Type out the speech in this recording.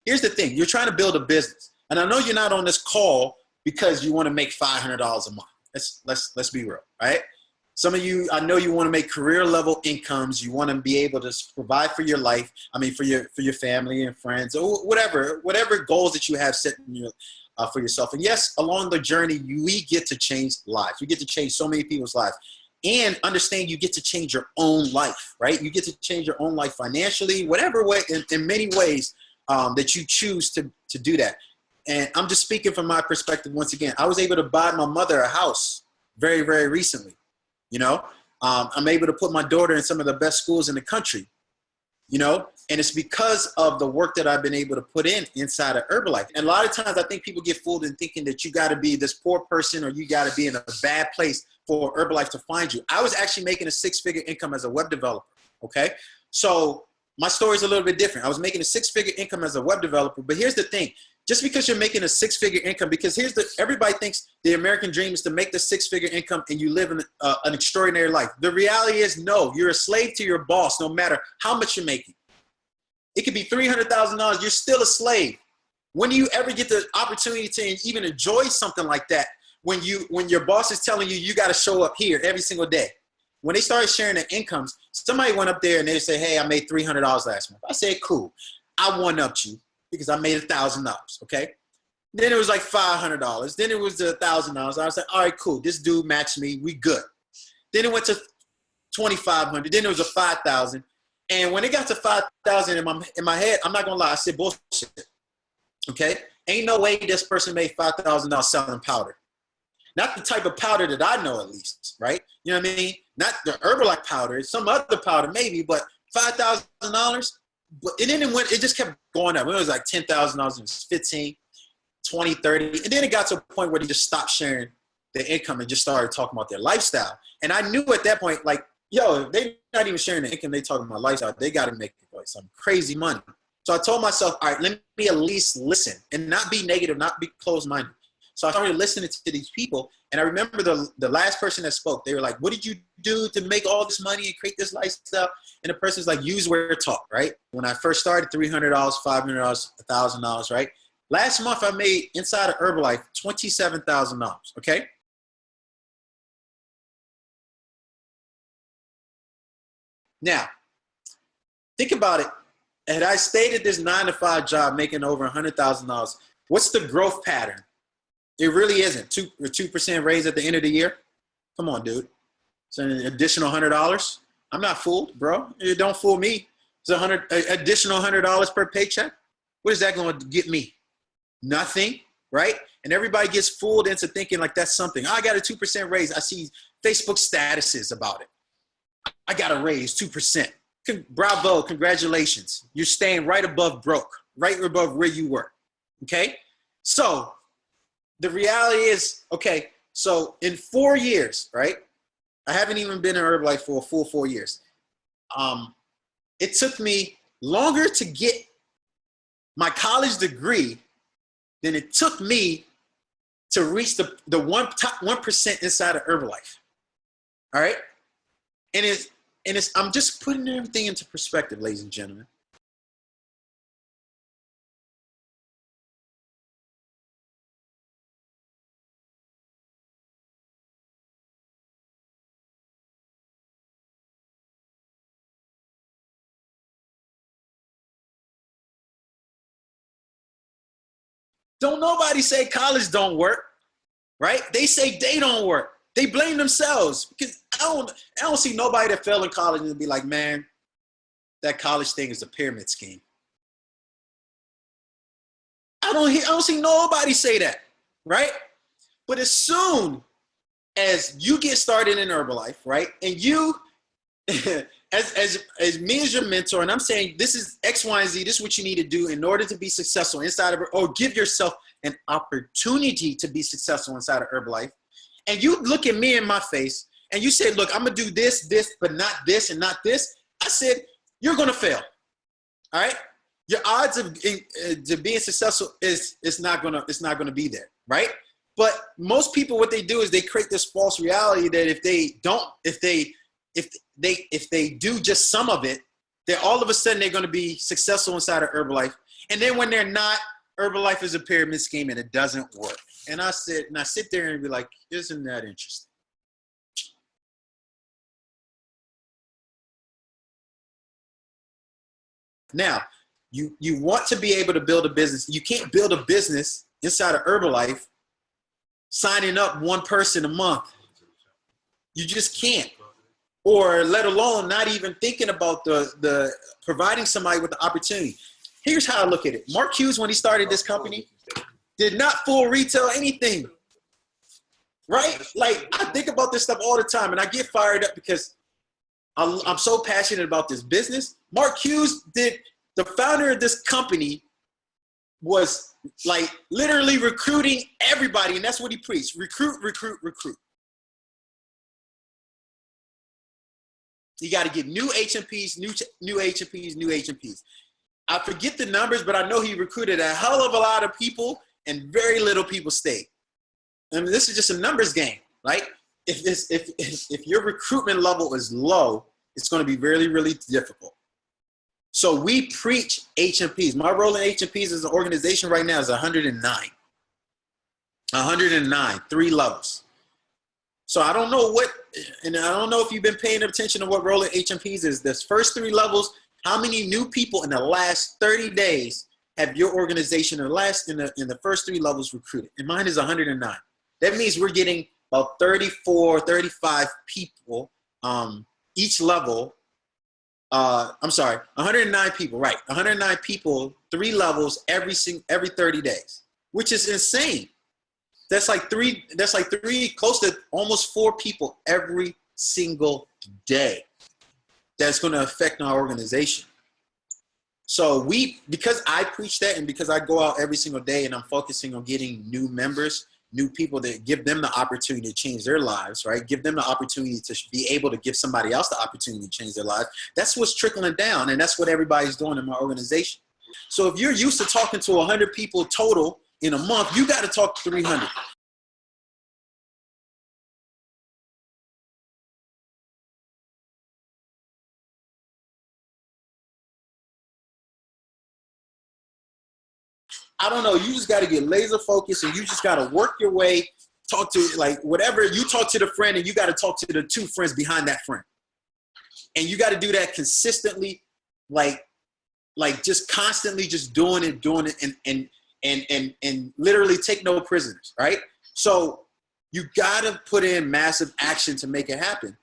here's the thing. You're trying to build a business. And I know you're not on this call because you want to make $500 a month. Let's be real, right? Some of you, I know you want to make career level incomes. You want to be able to provide for your life. I mean, for your family and friends, or whatever goals that you have set in for yourself. And yes, along the journey, we get to change lives. We get to change so many people's lives. And understand you get to change your own life, right? You get to change your own life financially, whatever way, in many ways that you choose to do that. And I'm just speaking from my perspective once again. I was able to buy my mother a house very, very recently. You know, I'm able to put my daughter in some of the best schools in the country, you know, and it's because of the work that I've been able to put inside of Herbalife. And a lot of times I think people get fooled in thinking that you got to be this poor person or you got to be in a bad place for Herbalife to find you. I was actually making a 6-figure income as a web developer. Okay. So my story is a little bit different. I was making a 6-figure income as a web developer, but here's the thing. Just because you're making a 6-figure income, because everybody thinks the American dream is to make the 6-figure income and you live in an extraordinary life. The reality is no, you're a slave to your boss no matter how much you're making. It could be $300,000, you're still a slave. When do you ever get the opportunity to even enjoy something like that when your boss is telling you, you got to show up here every single day? When they started sharing their incomes, somebody went up there and they say, hey, I made $300 last month. I said, cool, I one-upped you because I made $1,000, okay? Then it was like $500. Then it was $1,000. I was like, all right, cool. This dude matched me. We good. Then it went to $2,500. Then it was a $5,000. And when it got to $5,000 in my head, I'm not gonna lie, I said bullshit. Okay? Ain't no way this person made $5,000 selling powder. Not the type of powder that I know, at least, right? You know what I mean? Not the Herbalife powder, some other powder maybe, but $5,000. But and then it just kept going up. It was like $10,000, it was 15, 20, 30. And then it got to a point where they just stopped sharing their income and just started talking about their lifestyle. And I knew at that point, like, yo, if they're not even sharing their income, they talking about lifestyle, they got to make like some crazy money. So I told myself, all right, let me at least listen and not be negative, not be closed-minded. So I started listening to these people. And I remember the last person that spoke, they were like, what did you do to make all this money and create this lifestyle? And the person's like, use where taught, right? When I first started, $300, $500, $1,000, right? Last month, I made inside of Herbalife $27,000, okay? Now, think about it. Had I stayed at this 9-to-5 job making over $100,000, what's the growth pattern? It really isn't. 2% raise at the end of the year? Come on, dude. It's an additional $100. I'm not fooled, bro. It don't fool me. It's additional $100 per paycheck. What is that going to get me? Nothing, right? And everybody gets fooled into thinking like that's something. Oh, I got a 2% raise. I see Facebook statuses about it. I got a raise, 2%. Bravo, congratulations. You're staying right above broke, right above where you were, okay? So the reality is, okay, so in 4 years, right? I haven't even been in Herbalife for a full 4 years. It took me longer to get my college degree than it took me to reach the top 1% inside of Herbalife, all right? And I'm just putting everything into perspective, ladies and gentlemen. Don't nobody say college don't work, right? They say they don't work. They blame themselves because I don't see nobody that fell in college and be like, man, that college thing is a pyramid scheme. I don't see nobody say that, right? But as soon as you get started in Herbalife, right, and you, as me as your mentor, and I'm saying this is X, Y, and Z, this is what you need to do in order to be successful inside of it, or give yourself an opportunity to be successful inside of Herbalife. And you look at me in my face and you say, look, I'm gonna do this, but not this and not this. I said, you're gonna fail, all right? Your odds of being successful is not gonna be there, right? But most people, what they do is they create this false reality that if they do just some of it, that all of a sudden they're gonna be successful inside of Herbalife. And then when they're not, Herbalife is a pyramid scheme and it doesn't work. And I sit there and be like, isn't that interesting? Now, you want to be able to build a business. You can't build a business inside of Herbalife signing up one person a month. You just can't. Or let alone not even thinking about the providing somebody with the opportunity. Here's how I look at it. Mark Hughes, when he started this company, did not full retail anything, right? Like, I think about this stuff all the time, and I get fired up because I'm so passionate about this business. Mark Hughes the founder of this company was like literally recruiting everybody, and that's what he preached. Recruit, recruit, recruit. You got to get new HMPs, new HMPs, new HMPs. I forget the numbers, but I know he recruited a hell of a lot of people and very little people stayed. I mean, this is just a numbers game, right? If your recruitment level is low, it's going to be really, really difficult. So we preach HMPs. My role in HMPs as an organization right now is 109. 109, 3 levels. So I don't know and I don't know if you've been paying attention to what role in HMPs is. This first 3 levels, how many new people in the last 30 days have your organization in the first 3 levels recruited? And mine is 109. That means we're getting about 34, 35 people each level. I'm sorry, 109 people, right? 109 people, 3 levels every 30 days, which is insane. That's like three, close to almost 4 people every single day. That's going to affect our organization. So because I preach that and because I go out every single day and I'm focusing on getting new members, new people that give them the opportunity to change their lives, right? Give them the opportunity to be able to give somebody else the opportunity to change their lives. That's what's trickling down, and that's what everybody's doing in my organization. So if you're used to talking to 100 people total in a month, you got to talk to 300. I don't know. You just got to get laser focused and you just got to work your way, talk to like whatever you talk to the friend and you got to talk to the 2 friends behind that friend. And you got to do that consistently, like just constantly just doing it and literally take no prisoners, right? So you got to put in massive action to make it happen.